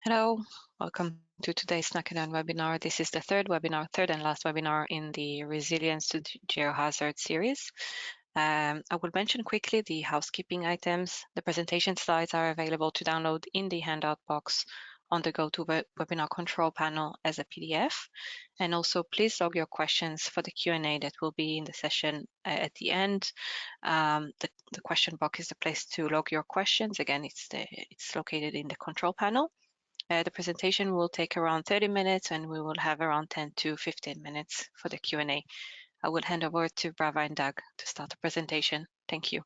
Hello, welcome to today's Snackathon webinar. This is the third and last webinar in the Resilience to Geohazards series. I will mention quickly the housekeeping items. The presentation slides are available to download in the handout box on the GoToWebinar control panel as a PDF. And also please log your questions for the Q&A that will be in the session at the end. The question box is the place to log your questions. Again, it's located in the control panel. The presentation will take around 30 minutes and we will have around 10 to 15 minutes for the Q&A. I will hand over to Brava and Doug to start the presentation. Thank you.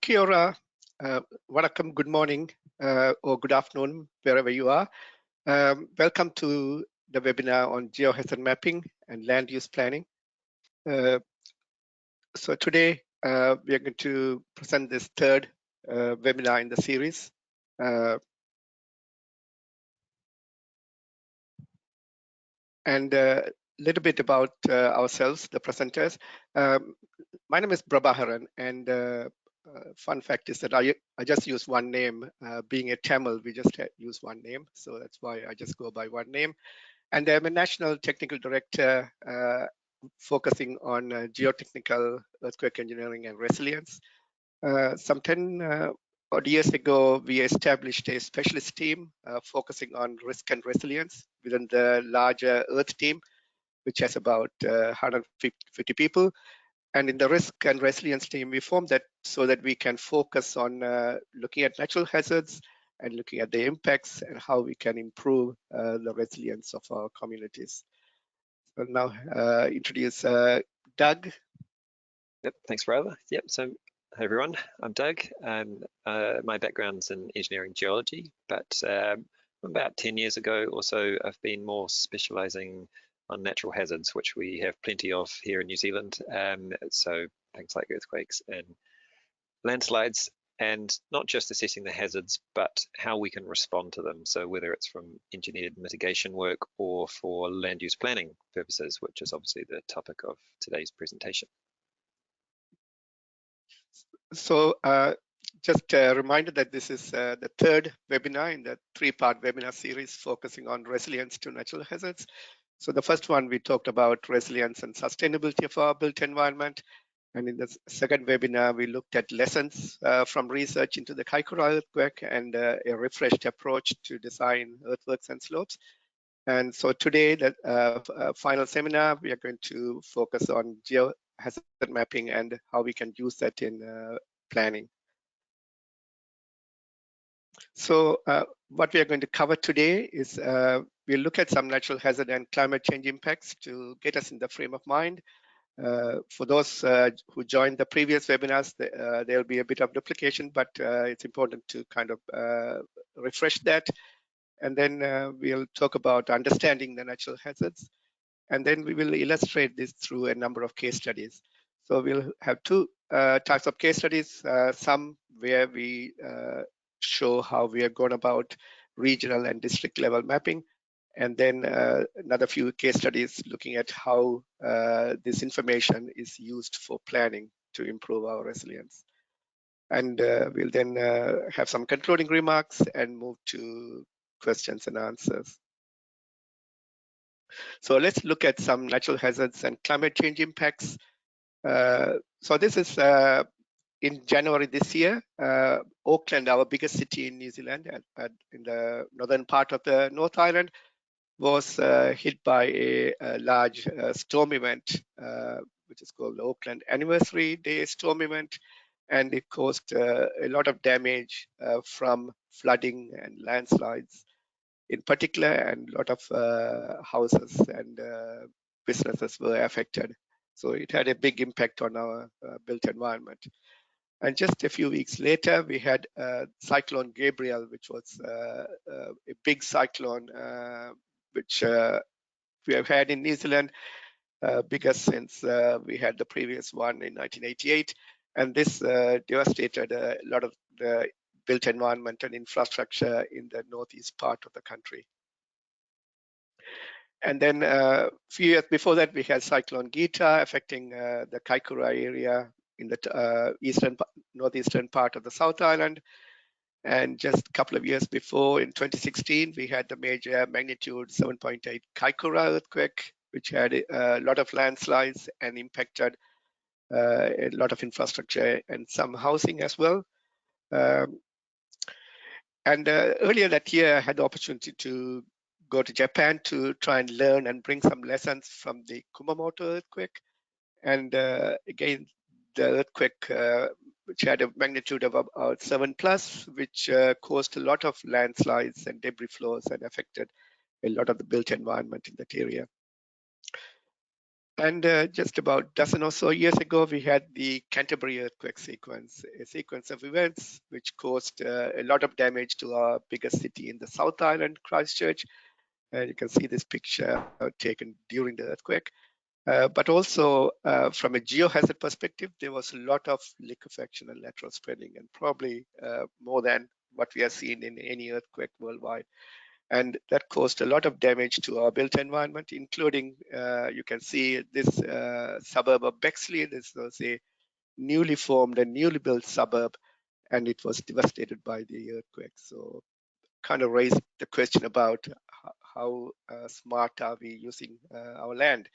Kia ora, welcome, good morning or good afternoon, wherever you are. Welcome to the webinar on geohazard mapping and land use planning. So today we are going to present this third webinar in the series. And a little bit about ourselves, the presenters. My name is Brabhaharan, and fun fact is that I just use one name. Being a Tamil, we just use one name, so that's why I just go by one name. And I'm a National Technical Director focusing on geotechnical earthquake engineering and resilience. Some 10 odd years ago, we established a specialist team focusing on risk and resilience within the larger Earth team, which has about 150 people. And in the risk and resilience team, we formed that so that we can focus on looking at natural hazards and looking at the impacts and how we can improve the resilience of our communities. So now introduce Doug. Yep, thanks, Brava. Yep, so hi everyone, I'm Doug. My background's in engineering geology, but about 10 years ago or so, I've been more specializing on natural hazards, which we have plenty of here in New Zealand. So things like earthquakes and landslides, and not just assessing the hazards, but how we can respond to them. So whether it's from engineered mitigation work or for land use planning purposes, which is obviously the topic of today's presentation. So just a reminder that this is the third webinar in the three-part webinar series focusing on resilience to natural hazards. So the first one, we talked about resilience and sustainability of our built environment. And in the second webinar, we looked at lessons from research into the Kaikoura earthquake and a refreshed approach to design earthworks and slopes. And so today, the final seminar, we are going to focus on geohazard mapping and how we can use that in planning. So what we are going to cover today is we'll look at some natural hazard and climate change impacts to get us in the frame of mind. For those who joined the previous webinars, there'll be a bit of duplication, but it's important to kind of refresh that. And then we'll talk about understanding the natural hazards. And then we will illustrate this through a number of case studies. So we'll have two types of case studies, some where we show how we are going about regional and district level mapping. And then another few case studies looking at how this information is used for planning to improve our resilience. And we'll then have some concluding remarks and move to questions and answers. So let's look at some natural hazards and climate change impacts. So this is in January this year, Auckland, our biggest city in New Zealand, in the northern part of the North Island, was hit by a large storm event, which is called the Auckland Anniversary Day Storm Event. And it caused a lot of damage from flooding and landslides in particular, and a lot of houses and businesses were affected. So it had a big impact on our built environment. And just a few weeks later, we had Cyclone Gabriel, which was a big cyclone, which we have had in New Zealand, biggest since we had the previous one in 1988. And this devastated a lot of the built environment and infrastructure in the northeast part of the country. And then a few years before that, we had Cyclone Gita affecting the Kaikoura area in the northeastern part of the South Island. And just a couple of years before, in 2016, we had the major magnitude 7.8 Kaikoura earthquake, which had a lot of landslides and impacted a lot of infrastructure and some housing as well. And earlier that year, I had the opportunity to go to Japan to try and learn and bring some lessons from the Kumamoto earthquake. And again, the earthquake, which had a magnitude of about 7+, which caused a lot of landslides and debris flows and affected a lot of the built environment in that area. And just about a dozen or so years ago, we had the Canterbury earthquake sequence, a sequence of events which caused a lot of damage to our biggest city in the South Island, Christchurch. And you can see this picture taken during the earthquake. But also from a geohazard perspective, there was a lot of liquefaction and lateral spreading, and probably more than what we have seen in any earthquake worldwide. And that caused a lot of damage to our built environment, including, you can see this suburb of Bexley. This was a newly formed and newly built suburb, and it was devastated by the earthquake. So kind of raised the question about how smart are we using our land.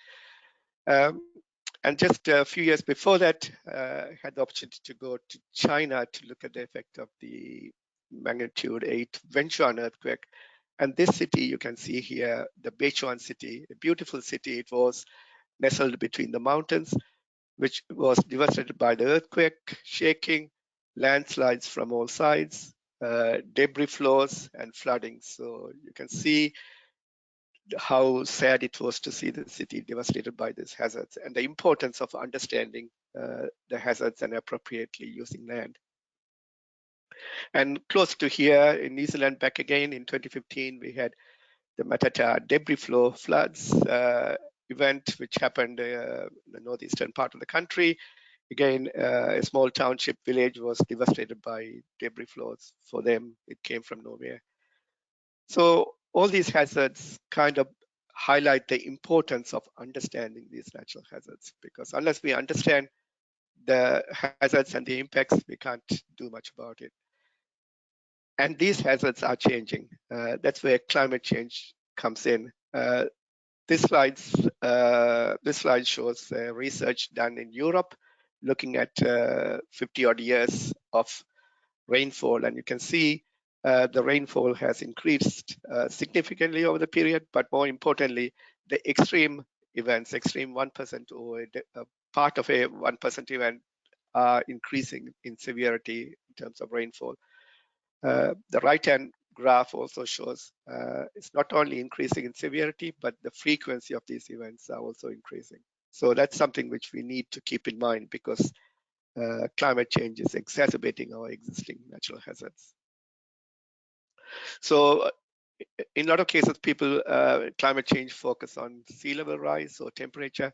And just a few years before that, I had the opportunity to go to China to look at the effect of the magnitude 8 Wenchuan earthquake. And this city, you can see here, the Beichuan city, a beautiful city. It was nestled between the mountains, which was devastated by the earthquake, shaking, landslides from all sides, debris flows, and flooding. So you can see how sad it was to see the city devastated by these hazards, and the importance of understanding the hazards and appropriately using land. And close to here in New Zealand, back again in 2015, we had the Matata debris flow floods event, which happened in the northeastern part of the country. Again, a small township village was devastated by debris flows. For them, it came from nowhere. So all these hazards kind of highlight the importance of understanding these natural hazards, because unless we understand the hazards and the impacts, we can't do much about it. And these hazards are changing. That's where climate change comes in. This slide shows research done in Europe, looking at 50 odd years of rainfall, and you can see the rainfall has increased significantly over the period, but more importantly, the extreme events, extreme 1% or a part of a 1% event are increasing in severity in terms of rainfall. The right-hand graph also shows it's not only increasing in severity, but the frequency of these events are also increasing. So that's something which we need to keep in mind, because climate change is exacerbating our existing natural hazards. So in a lot of cases, people, climate change focus on sea level rise or temperature,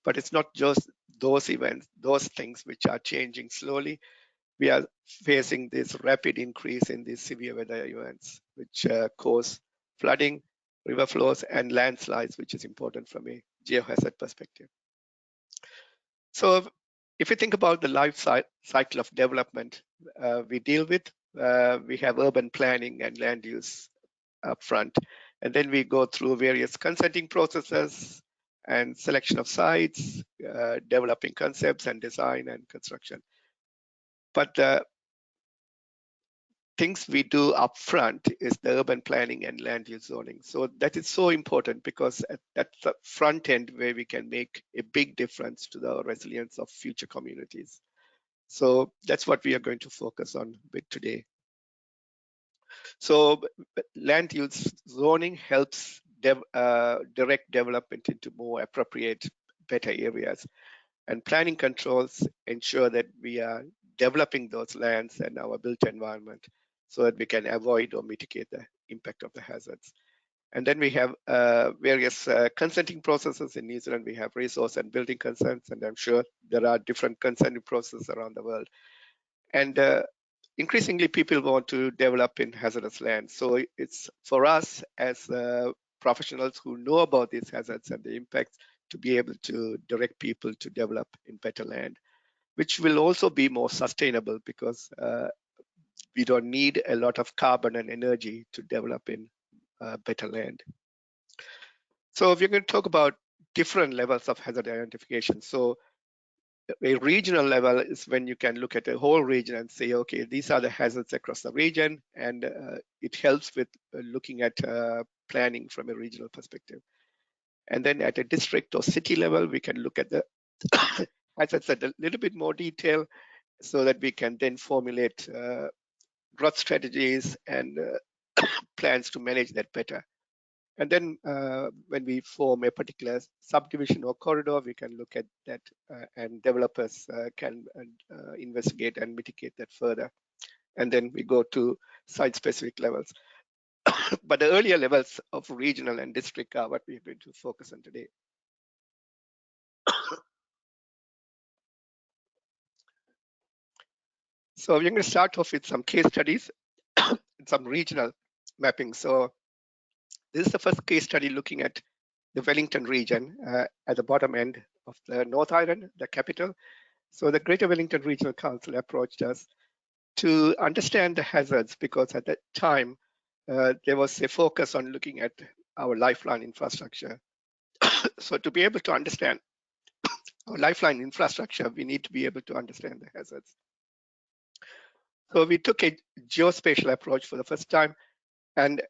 but it's not just those events, those things which are changing slowly. We are facing this rapid increase in these severe weather events, which cause flooding, river flows, and landslides, which is important from a geohazard perspective. So if you think about the life cycle of development we deal with, we have urban planning and land use up front, and then we go through various consenting processes and selection of sites, developing concepts and design and construction. But the things we do up front is the urban planning and land use zoning. So that is so important, because that's the front end where we can make a big difference to the resilience of future communities. So that's what we are going to focus on with today. So land use zoning helps direct development into more appropriate, better areas. And planning controls ensure that we are developing those lands and our built environment so that we can avoid or mitigate the impact of the hazards. And then we have various consenting processes. In New Zealand, we have resource and building consents, and I'm sure there are different consenting processes around the world. And increasingly, people want to develop in hazardous land. So it's for us as professionals who know about these hazards and the impacts to be able to direct people to develop in better land. which will also be more sustainable because we don't need a lot of carbon and energy to develop in better land. So we're going to talk about different levels of hazard identification. So a regional level is when you can look at a whole region and say, okay, these are the hazards across the region, and it helps with looking at planning from a regional perspective. And then at a district or city level, we can look at the hazards at a little bit more detail so that we can then formulate growth strategies and plans to manage that better. And then when we form a particular subdivision or corridor, we can look at that and developers can investigate and mitigate that further. And then we go to site-specific levels. But the earlier levels of regional and district are what we're going to focus on today. So we're going to start off with some case studies, some regional mapping. So this is the first case study looking at the Wellington region at the bottom end of the North Island, the capital. So the Greater Wellington Regional Council approached us to understand the hazards because at that time there was a focus on looking at our lifeline infrastructure. So to be able to understand our lifeline infrastructure, we need to be able to understand the hazards. So we took a geospatial approach for the first time, and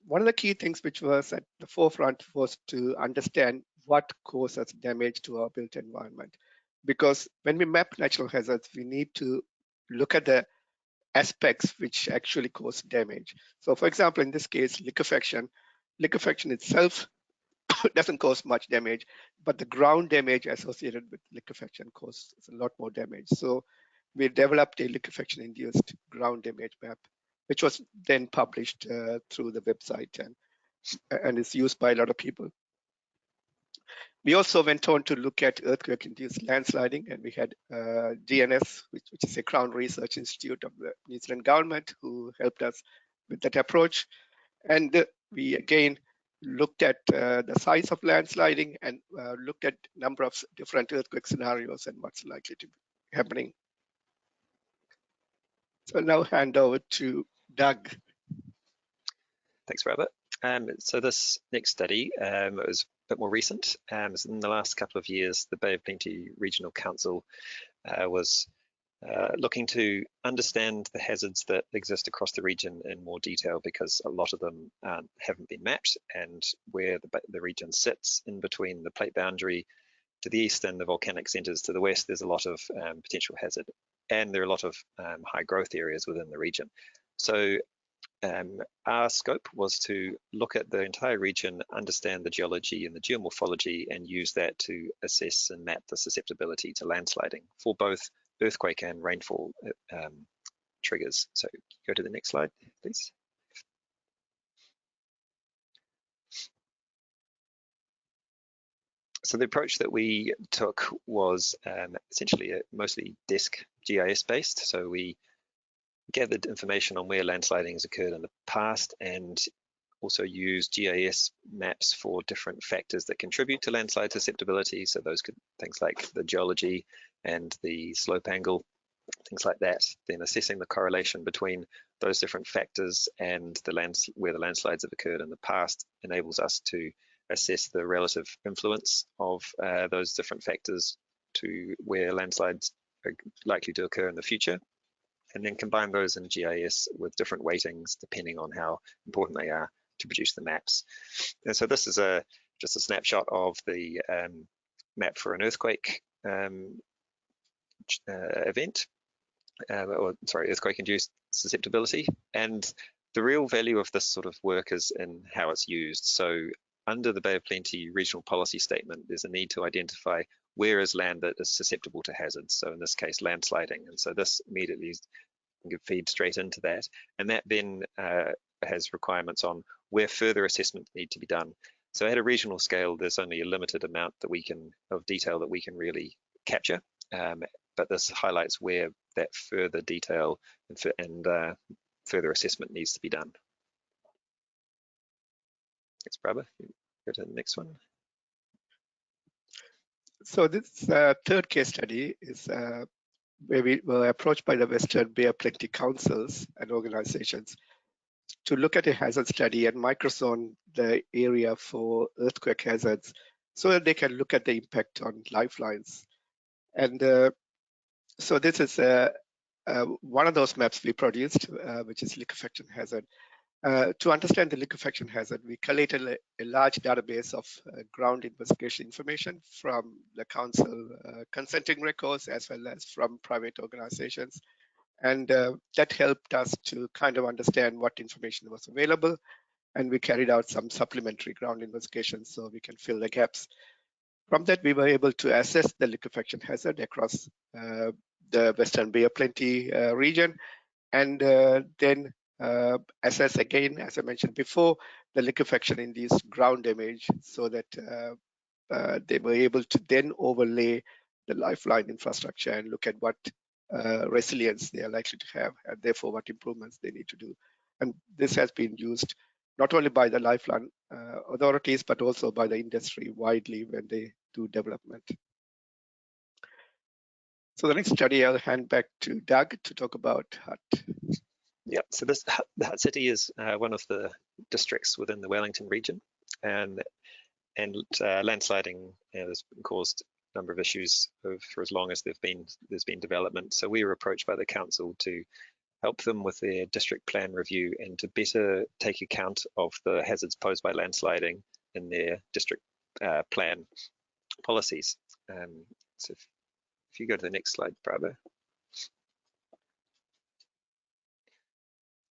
one of the key things which was at the forefront was to understand what causes damage to our built environment. Because when we map natural hazards, we need to look at the aspects which actually cause damage. So for example, in this case, liquefaction itself doesn't cause much damage, but the ground damage associated with liquefaction causes a lot more damage. So we developed a liquefaction-induced ground damage map, which was then published through the website and is used by a lot of people. We also went on to look at earthquake-induced landsliding, and we had DNS, which is a Crown Research Institute of the New Zealand government, who helped us with that approach. And we again looked at the size of landsliding and looked at number of different earthquake scenarios and what's likely to be happening. So I'll now hand over to Doug. Thanks, Robert. So this next study was a bit more recent. So in the last couple of years, the Bay of Plenty Regional Council was looking to understand the hazards that exist across the region in more detail, because a lot of them haven't been mapped, and where the region sits in between the plate boundary to the east and the volcanic centres to the west, there's a lot of potential hazard, and there are a lot of high growth areas within the region. So our scope was to look at the entire region, understand the geology and the geomorphology, and use that to assess and map the susceptibility to landsliding for both earthquake and rainfall triggers. So go to the next slide, please. So the approach that we took was essentially mostly desk GIS based. So we gathered information on where landsliding has occurred in the past, and also used GIS maps for different factors that contribute to landslide susceptibility. So those could things like the geology and the slope angle, things like that. Then assessing the correlation between those different factors and where the landslides have occurred in the past enables us to assess the relative influence of those different factors to where landslides are likely to occur in the future, and then combine those in GIS with different weightings depending on how important they are to produce the maps. And so this is just a snapshot of the map for an earthquake event, earthquake-induced susceptibility. And the real value of this sort of work is in how it's used. So under the Bay of Plenty regional policy statement, there's a need to identify where is land that is susceptible to hazards. So in this case, landsliding. And so this immediately feed straight into that. And that then has requirements on where further assessments need to be done. So at a regional scale, there's only a limited amount of detail that we can really capture. But this highlights where that further detail and further assessment needs to be done. Thanks, Brabha. Go to the next one. So this third case study is where we were approached by the Western Bay of Plenty councils and organizations to look at a hazard study and microzone the area for earthquake hazards so that they can look at the impact on lifelines. And so this is one of those maps we produced, which is liquefaction hazard. To understand the liquefaction hazard, we collated a large database of ground investigation information from the council consenting records as well as from private organizations. And that helped us to kind of understand what information was available. And we carried out some supplementary ground investigations so we can fill the gaps. From that, we were able to assess the liquefaction hazard across the Western Bay of Plenty region, and then assess again, as I mentioned before, the liquefaction in these ground damage so that they were able to then overlay the lifeline infrastructure and look at what resilience they are likely to have, and therefore what improvements they need to do. And this has been used not only by the lifeline authorities, but also by the industry widely when they do development. So the next study, I'll hand back to Doug to talk about Hutt. Yep, so the Hutt City is one of the districts within the Wellington region, and landsliding has caused a number of issues for as long as there's been development. So we were approached by the council to help them with their district plan review and to better take account of the hazards posed by landsliding in their district plan policies. So if you go to the next slide, Bravo.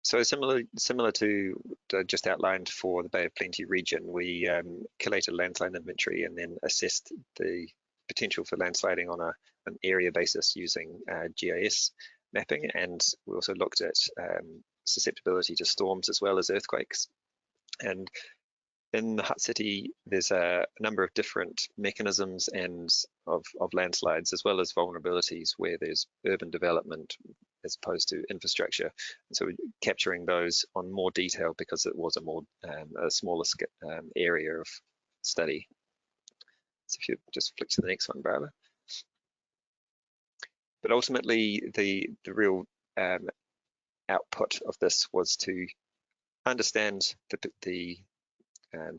So similar to just outlined for the Bay of Plenty region, we collated landslide inventory and then assessed the potential for landsliding on an area basis using GIS mapping, and we also looked at susceptibility to storms as well as earthquakes. And in the Hutt City, there's a number of different mechanisms and of landslides, as well as vulnerabilities where there's urban development as opposed to infrastructure. And so we're capturing those on more detail because it was a smaller area of study. So if you just flick to the next one, Brabha. But ultimately, the real output of this was to understand the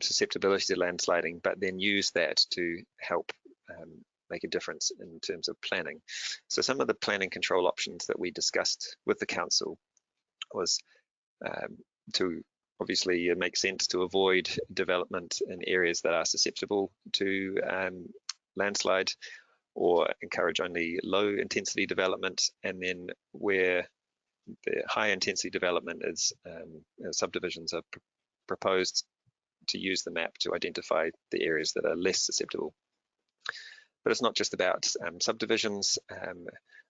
susceptibility to landsliding, but then use that to help make a difference in terms of planning. So some of the planning control options that we discussed with the council was to obviously it makes sense to avoid development in areas that are susceptible to landslide, or encourage only low intensity development, and then where the high intensity development is subdivisions are proposed, to use the map to identify the areas that are less susceptible. But it's not just about subdivisions.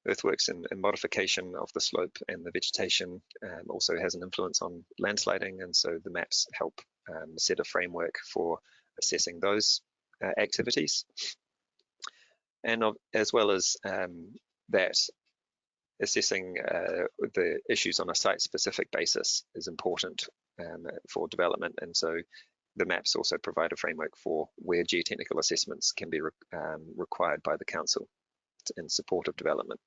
Earthworks and modification of the slope and the vegetation also has an influence on landsliding, and so the maps help set a framework for assessing those activities. And as well as that, assessing the issues on a site-specific basis is important for development, and so the maps also provide a framework for where geotechnical assessments can be required by the council in support of development.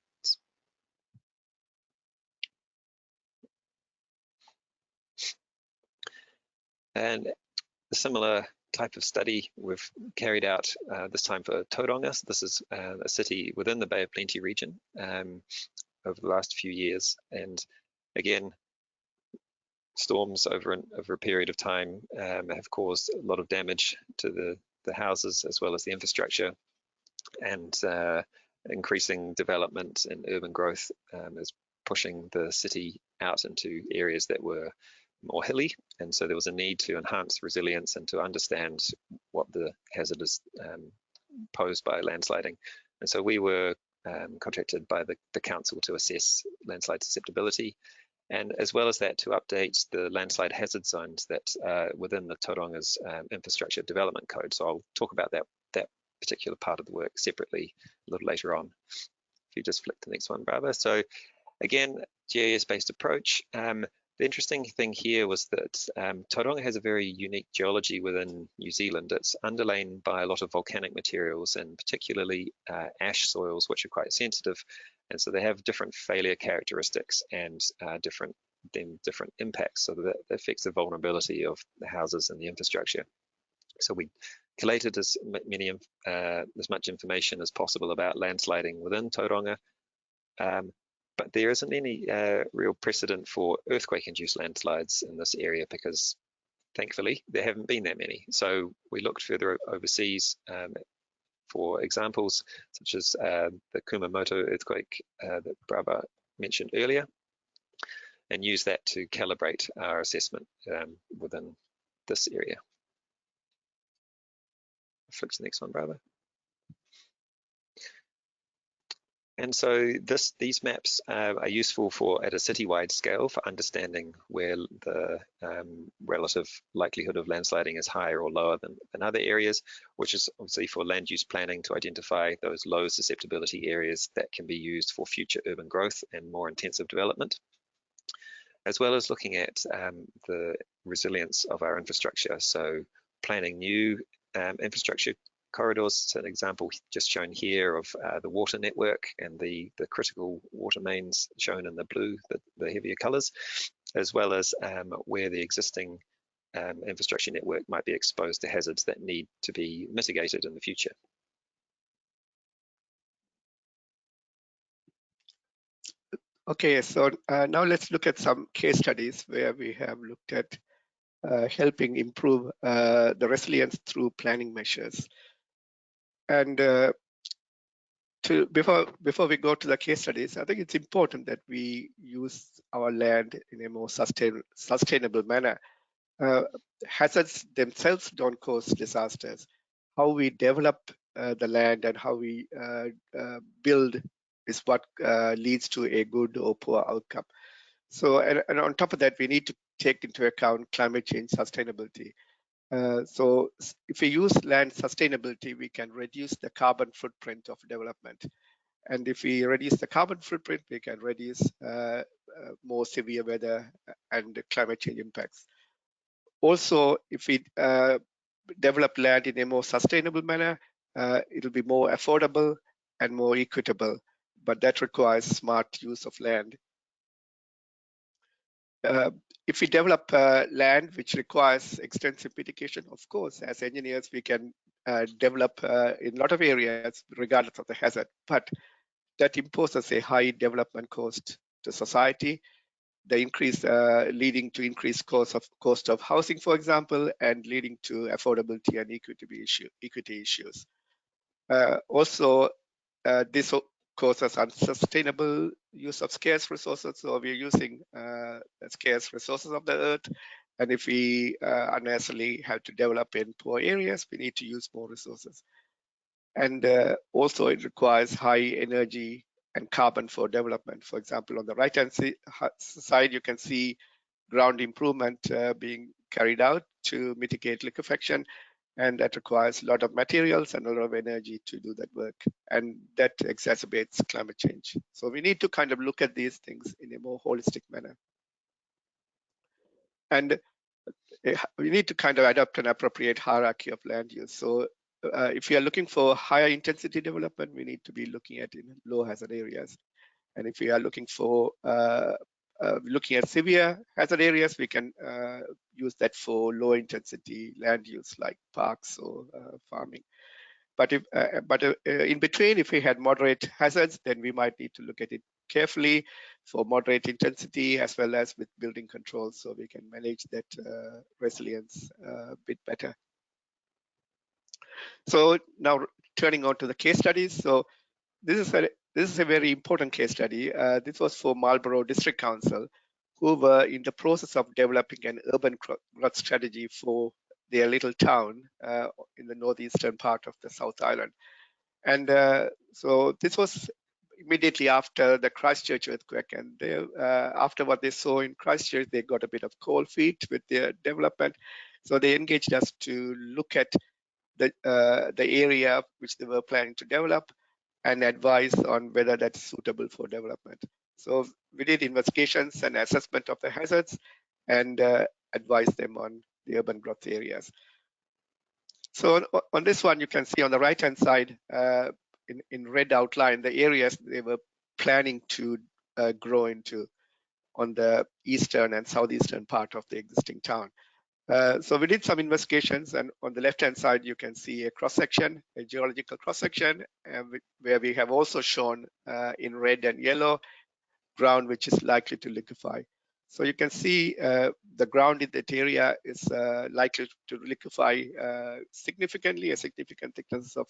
And a similar type of study we've carried out this time for Tauranga. This is a city within the Bay of Plenty region over the last few years, and again, storms over a period of time have caused a lot of damage to the houses as well as the infrastructure, and increasing development and urban growth is pushing the city out into areas that were more hilly, and so there was a need to enhance resilience and to understand what the hazard is posed by landsliding. And so we were contracted by the council to assess landslide susceptibility, and as well as that to update the landslide hazard zones that within the Tauranga's infrastructure development code. So I'll talk about that particular part of the work separately a little later on. If you just flick the next one, Bravo. So again, GIS-based approach. The interesting thing here was that Tauranga has a very unique geology within New Zealand. It's underlain by a lot of volcanic materials, and particularly ash soils, which are quite sensitive. And so they have different failure characteristics and different impacts. So that affects the vulnerability of the houses and the infrastructure. So we collated as much information as possible about landsliding within Tauranga. But there isn't any real precedent for earthquake-induced landslides in this area because, thankfully, there haven't been that many. So we looked further overseas for examples, such as the Kumamoto earthquake that Brabha mentioned earlier, and use that to calibrate our assessment within this area. Flip to the next one, Brabha. And so these maps are useful at a citywide scale for understanding where the relative likelihood of landsliding is higher or lower than other areas, which is obviously for land use planning to identify those low susceptibility areas that can be used for future urban growth and more intensive development, as well as looking at the resilience of our infrastructure. So planning new infrastructure corridors. So an example just shown here of the water network and the critical water mains shown in the blue, the heavier colors, as well as where the existing infrastructure network might be exposed to hazards that need to be mitigated in the future. Okay, so now let's look at some case studies where we have looked at helping improve the resilience through planning measures. And before we go to the case studies, I think it's important that we use our land in a more sustainable manner. Hazards themselves don't cause disasters. How we develop the land and how we build is what leads to a good or poor outcome. So, and on top of that, we need to take into account climate change sustainability. So if we use land sustainability, we can reduce the carbon footprint of development. And if we reduce the carbon footprint, we can reduce more severe weather and climate change impacts. Also, if we develop land in a more sustainable manner, it'll be more affordable and more equitable, but that requires smart use of land. If we develop land which requires extensive mitigation, of course, as engineers, we can develop in a lot of areas regardless of the hazard, but that imposes a high development cost to society, the increase leading to increased cost of housing, for example, and leading to affordability and equity issues. Also, this causes unsustainable use of scarce resources. So we're using scarce resources of the earth. And if we unnecessarily have to develop in poor areas, we need to use more resources. And also it requires high energy and carbon for development. For example, on the right-hand side, you can see ground improvement being carried out to mitigate liquefaction. And that requires a lot of materials and a lot of energy to do that work. And that exacerbates climate change. So we need to kind of look at these things in a more holistic manner. And we need to kind of adopt an appropriate hierarchy of land use. So if we are looking for higher intensity development, we need to be looking at in low hazard areas. And if we are looking for looking at severe hazard areas, we can use that for low intensity land use like parks or farming. But if in between, if we had moderate hazards, then we might need to look at it carefully for moderate intensity as well as with building controls, so we can manage that resilience a bit better. So now turning on to the case studies. So this is a very important case study. This was for Marlborough District Council, who were in the process of developing an urban growth strategy for their little town in the northeastern part of the South Island. And so this was immediately after the Christchurch earthquake. And they, after what they saw in Christchurch, they got a bit of cold feet with their development. So they engaged us to look at the area which they were planning to develop and advise on whether that's suitable for development. So we did investigations and assessment of the hazards and advised them on the urban growth areas. So on this one, you can see on the right-hand side, in red outline, the areas they were planning to grow into on the eastern and southeastern part of the existing town. So we did some investigations, and on the left-hand side, you can see a cross-section, a geological cross-section, where we have also shown in red and yellow ground which is likely to liquefy. So you can see the ground in that area is likely to liquefy significantly. A significant thickness of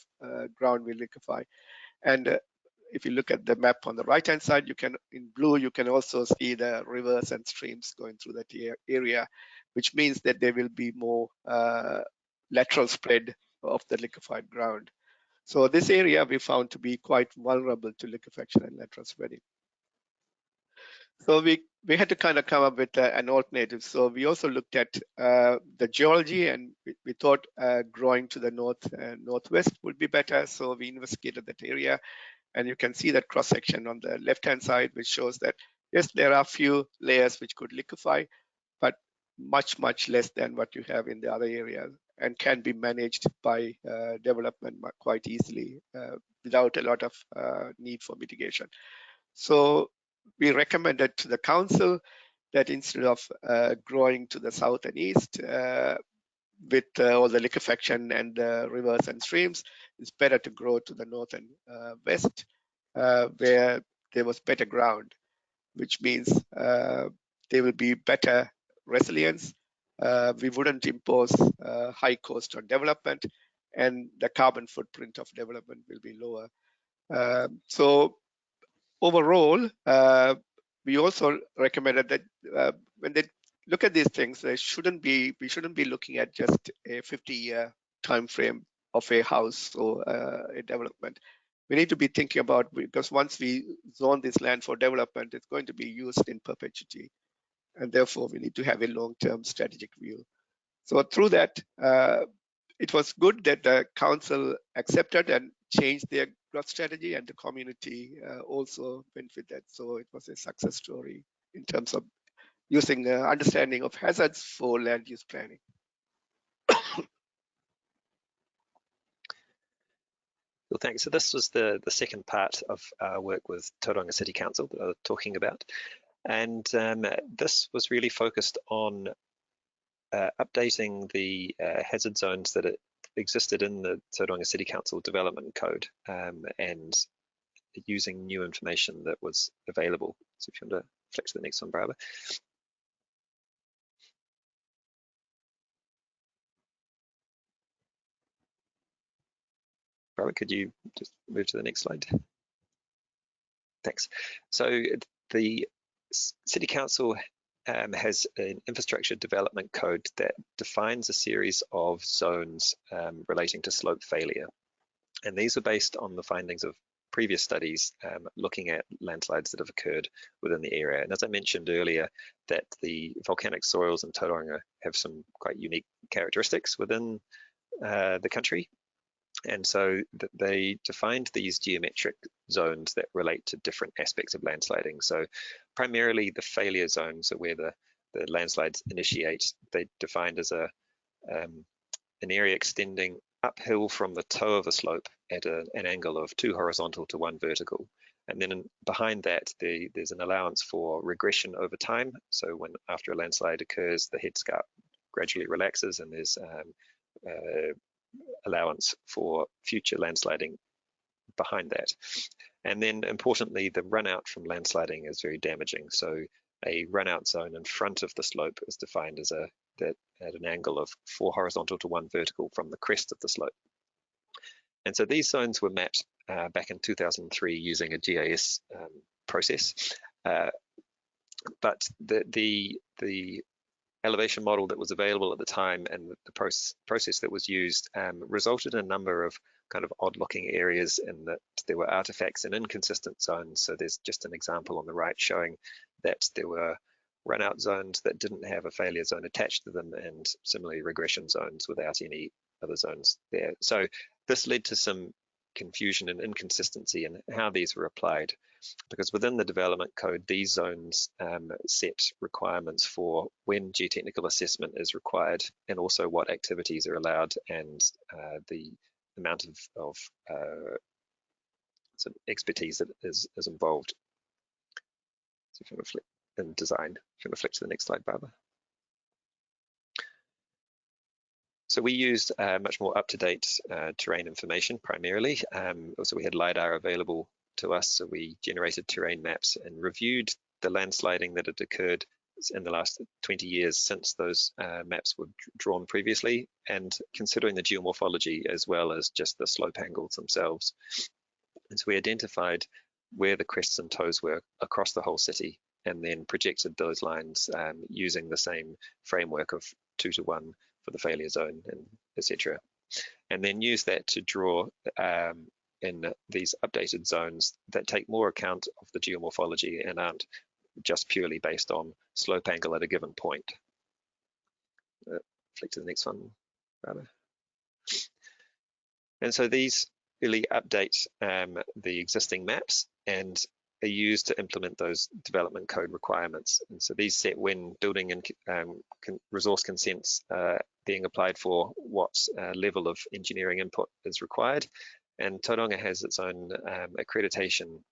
ground will liquefy. And if you look at the map on the right-hand side, you can, in blue, you can also see the rivers and streams going through that area, which means that there will be more lateral spread of the liquefied ground. So this area we found to be quite vulnerable to liquefaction and lateral spreading. So we had to kind of come up with an alternative. So we also looked at the geology, and we thought growing to the northwest would be better. So we investigated that area, and you can see that cross section on the left-hand side, which shows that yes, there are a few layers which could liquefy, but much less than what you have in the other areas, and can be managed by development quite easily without a lot of need for mitigation. So we recommended to the council that instead of growing to the south and east with all the liquefaction and rivers and streams, it's better to grow to the north and west where there was better ground, which means there will be better resilience. We wouldn't impose high cost on development, and the carbon footprint of development will be lower. So overall, we also recommended that when they look at these things, we shouldn't be looking at just a 50-year time frame of a house or a development. We need to be thinking about, because once we zone this land for development, it's going to be used in perpetuity, and therefore we need to have a long-term strategic view. So through that, it was good that the council accepted and changed their growth strategy, and the community also benefited. So it was a success story in terms of using understanding of hazards for land use planning. Well, thanks. So this was the second part of our work with Tauranga City Council that I was talking about. And this was really focused on updating the hazard zones that existed in the Tauranga City Council Development Code and using new information that was available. So if you want to flick to the next one, Brabha. Brabha, could you just move to the next slide? Thanks. So the City Council has an infrastructure development code that defines a series of zones relating to slope failure. And these are based on the findings of previous studies looking at landslides that have occurred within the area. And as I mentioned earlier, that the volcanic soils in Tauranga have some quite unique characteristics within the country. And so they defined these geometric zones that relate to different aspects of landsliding. So primarily the failure zones are where the landslides initiate. They defined as an area extending uphill from the toe of a slope at an angle of 2 horizontal to 1 vertical. And then behind that, there's an allowance for regression over time. So when after a landslide occurs, the headscarp gradually relaxes, and there's allowance for future landsliding behind that. And then importantly, the run out from landsliding is very damaging. So a run out zone in front of the slope is defined as that at an angle of 4 horizontal to 1 vertical from the crest of the slope. And so these zones were mapped back in 2003 using a GIS process. But the elevation model that was available at the time and the process that was used resulted in a number of kind of odd looking areas, in that there were artifacts in inconsistent zones. So there's just an example on the right showing that there were run out zones that didn't have a failure zone attached to them, and similarly regression zones without any other zones there. So this led to some confusion and inconsistency in how these were applied. because within the development code, these zones set requirements for when geotechnical assessment is required, and also what activities are allowed, and the amount of sort of expertise that is involved. So if you want to flip in design, if you want to flip to the next slide, Barbara. So we used much more up-to-date terrain information primarily. Also, we had LiDAR available to us, so we generated terrain maps and reviewed the landsliding that had occurred in the last 20 years since those maps were drawn previously, and considering the geomorphology as well as just the slope angles themselves. And so we identified where the crests and toes were across the whole city, and then projected those lines using the same framework of 2:1 for the failure zone, and etc. And then use that to draw in these updated zones that take more account of the geomorphology and aren't just purely based on slope angle at a given point. Flick to the next one, rather. And so these really update the existing maps and are used to implement those development code requirements. And so these set when building and resource consents being applied for, what level of engineering input is required. And Tauranga has its own accreditation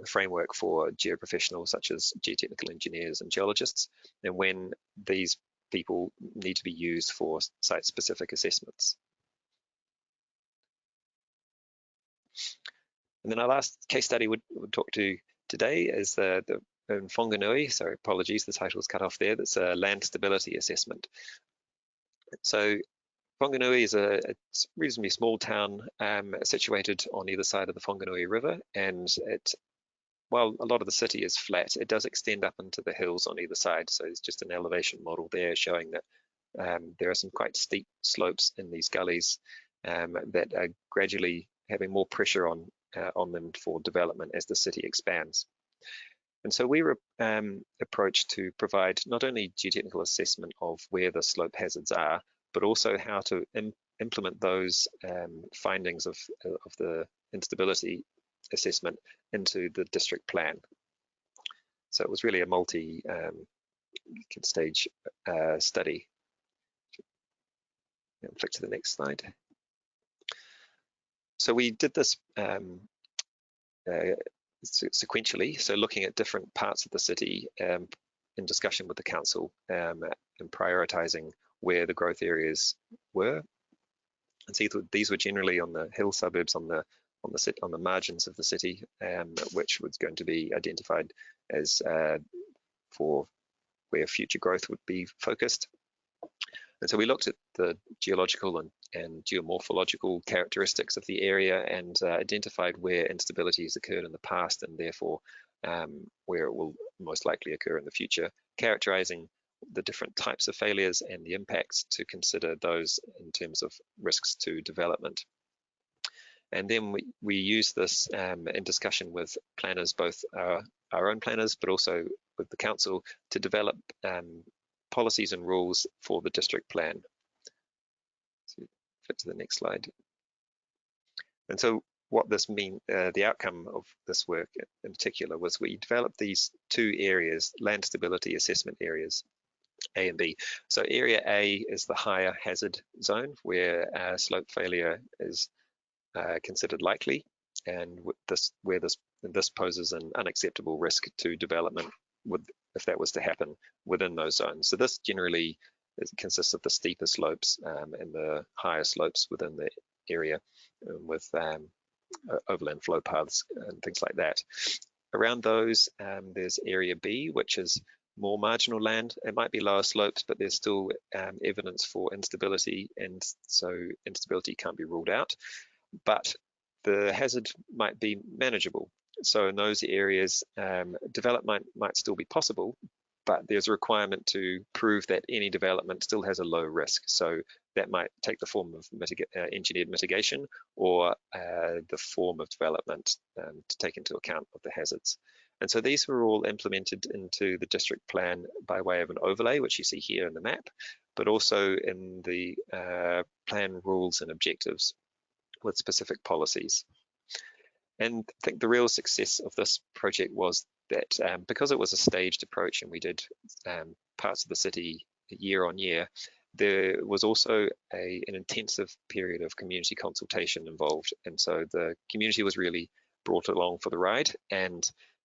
framework for geoprofessionals such as geotechnical engineers and geologists, and when these people need to be used for site-specific assessments. And then our last case study we'll talk to today is the in Whanganui, sorry, apologies, the title's cut off there. That's a land stability assessment. So Whanganui is a reasonably small town situated on either side of the Whanganui River, and while a lot of the city is flat, it does extend up into the hills on either side. So there's just an elevation model there showing that there are some quite steep slopes in these gullies that are gradually having more pressure on them for development as the city expands. And so we were approached to provide not only geotechnical assessment of where the slope hazards are, but also how to implement those findings of the instability assessment into the district plan. So it was really a multi-stage study. And flick to the next slide. So we did this sequentially, so looking at different parts of the city in discussion with the council and prioritizing where the growth areas were. And see, these were generally on the hill suburbs, on the margins of the city, which was going to be identified as for where future growth would be focused. And so we looked at the geological and geomorphological characteristics of the area and identified where instability has occurred in the past, and therefore where it will most likely occur in the future, characterizing the different types of failures and the impacts to consider those in terms of risks to development. And then we use this in discussion with planners, both our own planners, but also with the council, to develop policies and rules for the district plan. So flip to the next slide. And so what this means, the outcome of this work in particular, was we developed these two areas, land stability assessment areas, A and B. So area A is the higher hazard zone, where slope failure is considered likely, and where this poses an unacceptable risk to development if that was to happen within those zones. So this generally consists of the steeper slopes and the higher slopes within the area, with overland flow paths and things like that. Around those, there's area B, which is more marginal land. It might be lower slopes, but there's still evidence for instability, and so instability can't be ruled out. But the hazard might be manageable. So in those areas, development might still be possible, but there's a requirement to prove that any development still has a low risk. So that might take the form of engineered mitigation, or the form of development to take into account of the hazards. And so these were all implemented into the district plan by way of an overlay, which you see here in the map, but also in the plan rules and objectives with specific policies. And I think the real success of this project was that because it was a staged approach and we did parts of the city year on year, there was also an intensive period of community consultation involved. And so the community was really brought along for the ride, and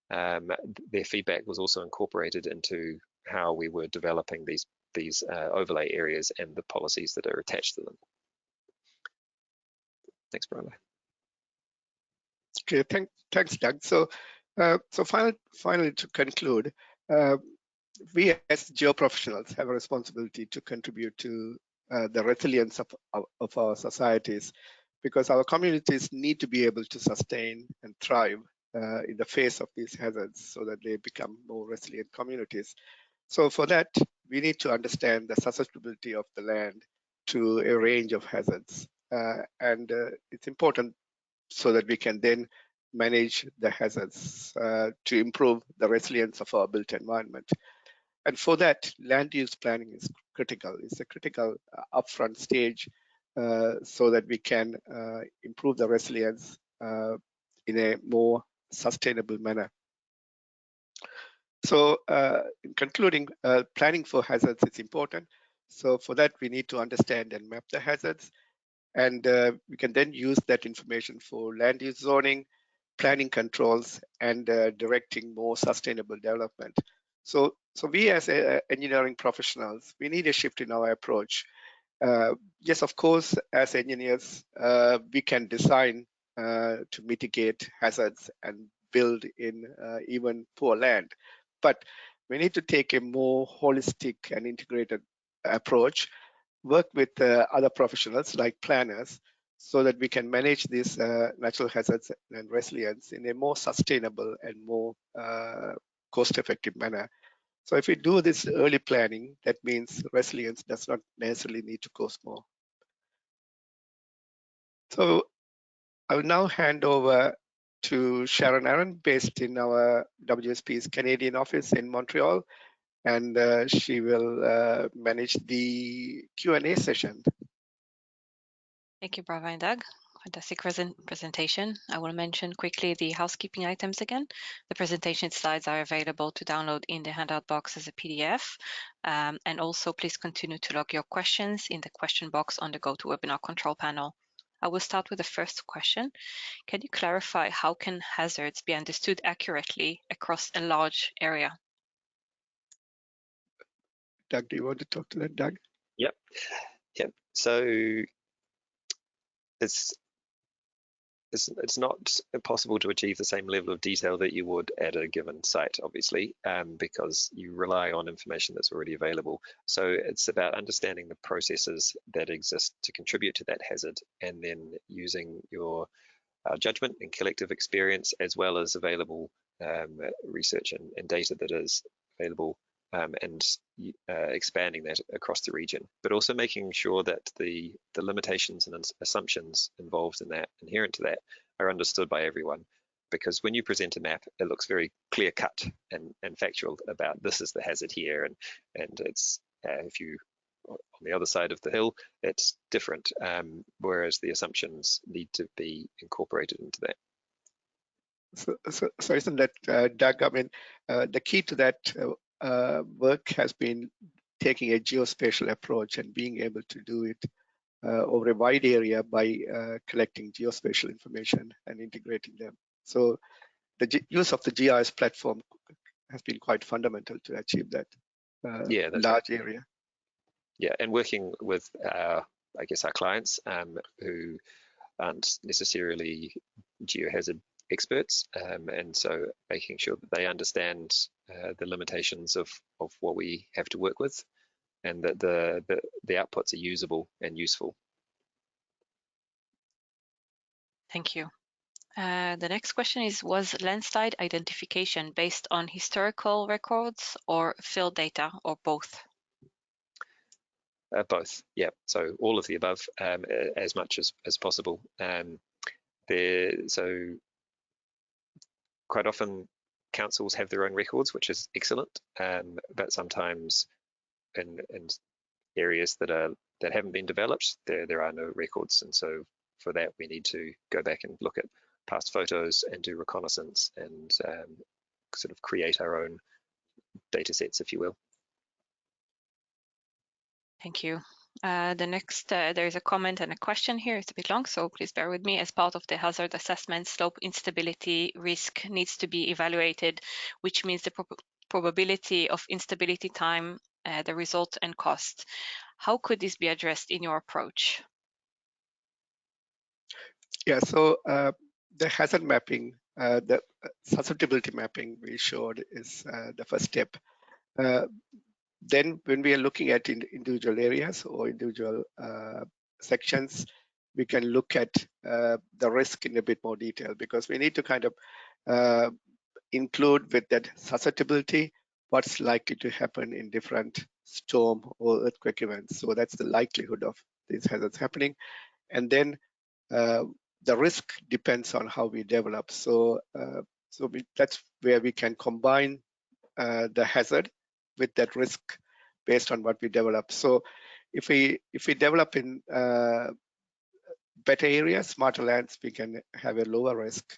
their feedback was also incorporated into how we were developing these overlay areas and the policies that are attached to them. Thanks, Brabha. Okay, thanks, Doug. So, finally, to conclude, we as geoprofessionals have a responsibility to contribute to the resilience of our societies, because our communities need to be able to sustain and thrive in the face of these hazards so that they become more resilient communities. So for that, we need to understand the susceptibility of the land to a range of hazards. And it's important so that we can then manage the hazards to improve the resilience of our built environment. And for that, land use planning is critical. It's a critical upfront stage so that we can improve the resilience in a more sustainable manner. So in concluding, planning for hazards is important. So for that, we need to understand and map the hazards. And we can then use that information for land use zoning, planning controls, and directing more sustainable development. So we as engineering professionals, we need a shift in our approach. Yes, of course, as engineers, we can design to mitigate hazards and build in even poor land. But we need to take a more holistic and integrated approach, work with other professionals like planners, so that we can manage these natural hazards and resilience in a more sustainable and more cost-effective manner. So if we do this early planning, that means resilience does not necessarily need to cost more. So I will now hand over to Sharon Aaron, based in our WSP's Canadian office in Montreal, and she will manage the Q&A session. Thank you, Brava and Doug. Fantastic presentation. I will mention quickly the housekeeping items again. The presentation slides are available to download in the handout box as a PDF. And also, please continue to log your questions in the question box on the GoToWebinar control panel. I will start with the first question. Can you clarify how can hazards be understood accurately across a large area? Doug, do you want to talk to that, Doug? Yep. So it's not possible to achieve the same level of detail that you would at a given site, obviously, because you rely on information that's already available. So it's about understanding the processes that exist to contribute to that hazard, and then using your judgment and collective experience, as well as available research and data that is available, and expanding that across the region, but also making sure that the limitations and assumptions involved in that, inherent to that, are understood by everyone. Because when you present a map, it looks very clear cut and factual about this is the hazard here, and it's if you on the other side of the hill, it's different, whereas the assumptions need to be incorporated into that. So isn't that, Doug, I mean, the key to that work has been taking a geospatial approach and being able to do it over a wide area by collecting geospatial information and integrating them. So the use of the GIS platform has been quite fundamental to achieve that large area. Yeah, and working with I guess our clients who aren't necessarily geohazard experts, and so making sure that they understand the limitations of what we have to work with, and that the outputs are usable and useful. Thank you. The next question is, was landslide identification based on historical records or field data, or both? Both, yeah. So all of the above, as much as possible. So quite often councils have their own records, which is excellent, but sometimes in areas that haven't been developed, there are no records, and so for that we need to go back and look at past photos and do reconnaissance and sort of create our own data sets, if you will. Thank you. The next, there is a comment and a question here. It's a bit long, so please bear with me. As part of the hazard assessment, slope instability risk needs to be evaluated, which means the probability of instability time, the result and cost. How could this be addressed in your approach? Yeah, so the hazard mapping, the susceptibility mapping we showed is the first step. Then when we are looking at individual areas or individual sections, we can look at the risk in a bit more detail, because we need to kind of include with that susceptibility what's likely to happen in different storm or earthquake events. So that's the likelihood of these hazards happening. And then the risk depends on how we develop. So that's where we can combine the hazard with that risk based on what we develop. So if we develop in better areas, smarter lands, we can have a lower risk,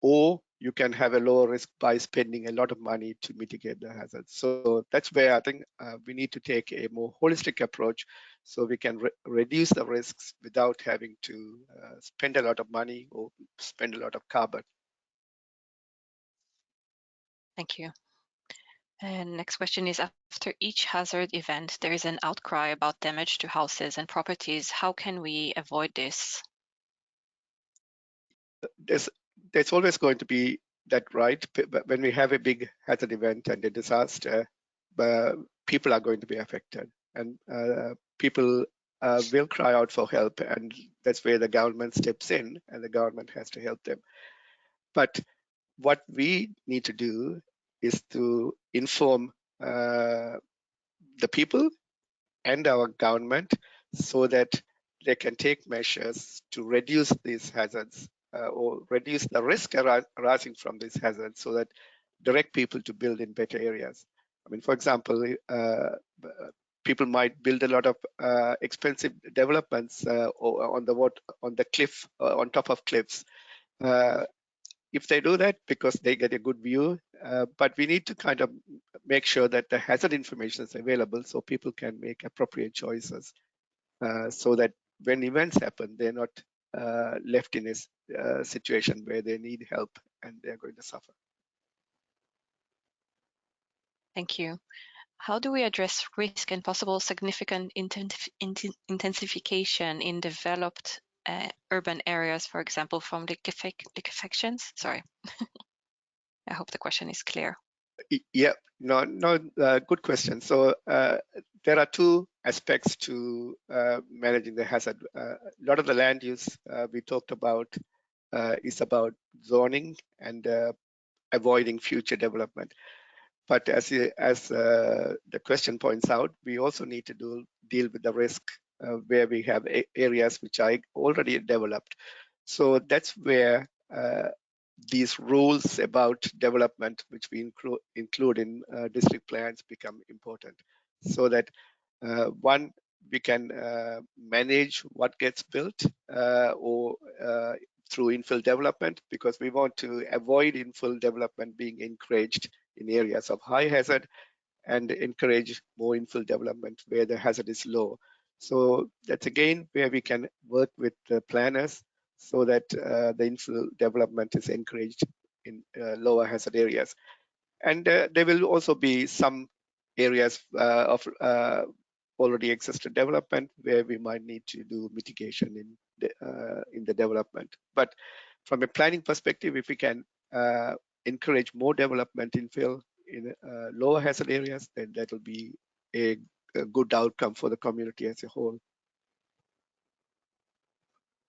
or you can have a lower risk by spending a lot of money to mitigate the hazard. So that's where I think we need to take a more holistic approach, so we can reduce the risks without having to spend a lot of money or spend a lot of carbon. Thank you. And next question is, after each hazard event, there is an outcry about damage to houses and properties. How can we avoid this? There's always going to be that, right? But when we have a big hazard event and a disaster, people are going to be affected, and people will cry out for help, and that's where the government steps in, and the government has to help them. But what we need to do is to inform the people and our government so that they can take measures to reduce these hazards or reduce the risk arising from these hazards, so that direct people to build in better areas. I mean, for example, people might build a lot of expensive developments on the cliff, on top of cliffs. If they do that, because they get a good view, but we need to kind of make sure that the hazard information is available so people can make appropriate choices, so that when events happen, they're not left in a situation where they need help and they're going to suffer. Thank you. How do we address risk and possible significant intensification in developed urban areas, for example, from liquefactions? Sorry. I hope the question is clear. Yeah, good question. So there are two aspects to managing the hazard. A lot of the land use we talked about is about zoning and avoiding future development. But as the question points out, we also need to deal with the risk where we have areas which are already developed. So that's where these rules about development, which we include in district plans, become important, so that one, we can manage what gets built or through infill development, because we want to avoid infill development being encouraged in areas of high hazard and encourage more infill development where the hazard is low. So that's again where we can work with the planners so that the infill development is encouraged in lower hazard areas. And there will also be some areas of already existing development where we might need to do mitigation in the development. But from a planning perspective, if we can encourage more development infill in lower hazard areas, then that will be a good outcome for the community as a whole.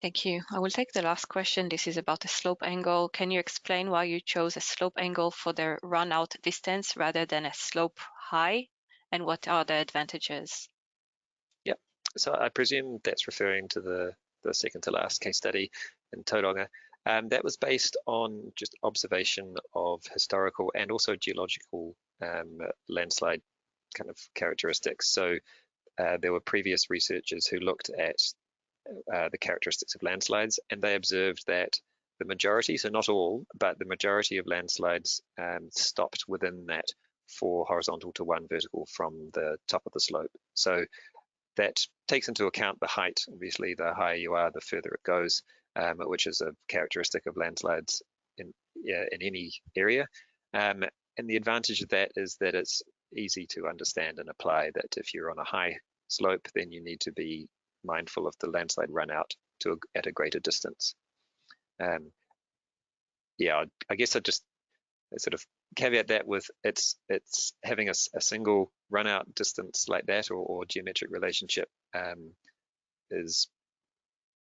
Thank you. I will take the last question. This is about the slope angle. Can you explain why you chose a slope angle for the run out distance rather than a slope high, and what are the advantages? Yep. So I presume that's referring to the second to last case study in Tauranga. That was based on just observation of historical and also geological landslide kind of characteristics. So there were previous researchers who looked at the characteristics of landslides, and they observed that the majority, so not all, but the majority of landslides stopped within that 4 horizontal to 1 vertical from the top of the slope. So that takes into account the height. Obviously, the higher you are, the further it goes, which is a characteristic of landslides in any area. And the advantage of that is that it's easy to understand and apply, that if you're on a high slope, then you need to be mindful of the landslide run out at a greater distance. Yeah, I guess I just sort of caveat that with it's having a single run out distance like that, or geometric relationship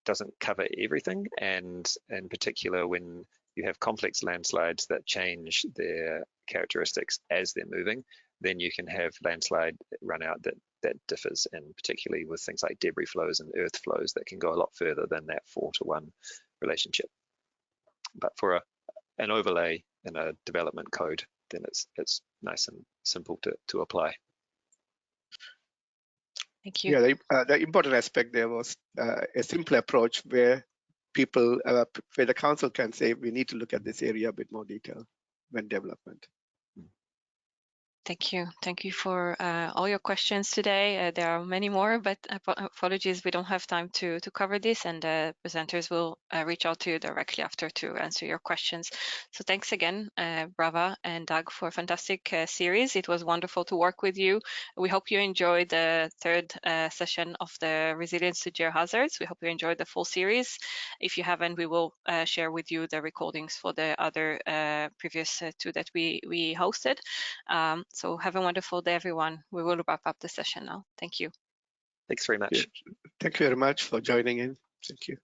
doesn't cover everything, and in particular when you have complex landslides that change their characteristics as they're moving, then you can have landslide run out that differs, and particularly with things like debris flows and earth flows that can go a lot further than that 4-to-1 relationship. But for an overlay in a development code, then it's nice and simple to apply. Thank you. Yeah, the important aspect there was a simple approach where people, where the council can say, we need to look at this area a bit more detail when development. Thank you. Thank you for all your questions today. There are many more, but apologies, we don't have time to cover this, and the presenters will reach out to you directly after to answer your questions. So thanks again, Brava and Doug, for a fantastic series. It was wonderful to work with you. We hope you enjoyed the third session of the Resilience to Geohazards. We hope you enjoyed the full series. If you haven't, we will share with you the recordings for the other previous 2 that we hosted. So have a wonderful day, everyone. We will wrap up the session now. Thank you. Thanks very much. Thank you very much for joining in. Thank you.